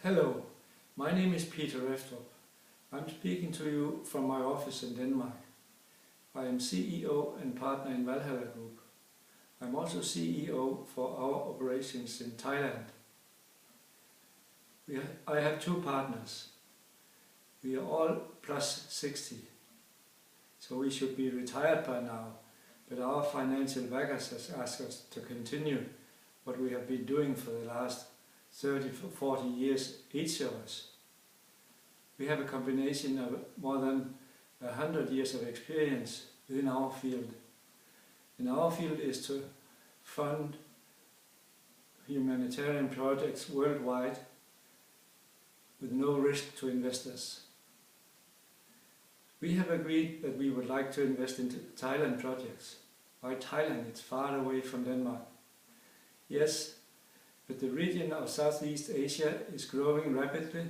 Hello, my name is Peter Reftrup. I'm speaking to you from my office in Denmark. I am CEO and partner in Valhalla Group. I'm also CEO for our operations in Thailand. I have two partners. We are all plus 60, so we should be retired by now, but our financial backers has asked us to continue what we have been doing for the last 30 or 40 years, each of us. We have a combination of more than 100 years of experience within our field. And our field is to fund humanitarian projects worldwide with no risk to investors. We have agreed that we would like to invest into Thailand projects. Why Thailand? It's far away from Denmark. Yes, but the region of Southeast Asia is growing rapidly,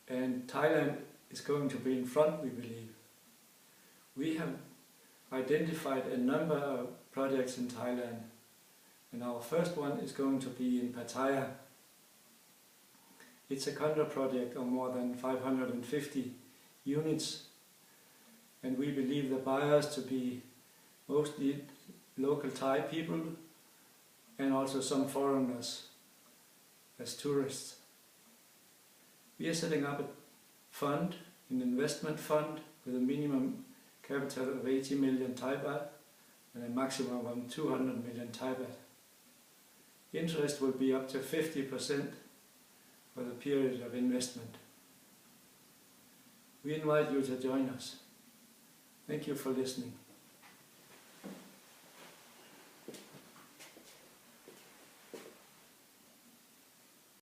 and Thailand is going to be in front, we believe. We have identified a number of projects in Thailand, and our first one is going to be in Pattaya. It's a condo project of more than 550 units, and we believe the buyers to be mostly local Thai people and also some foreigners as tourists. We are setting up a fund, an investment fund with a minimum capital of 80 million Thai baht and a maximum of 200 million Thai baht. Interest will be up to 50% for the period of investment. We invite you to join us. Thank you for listening.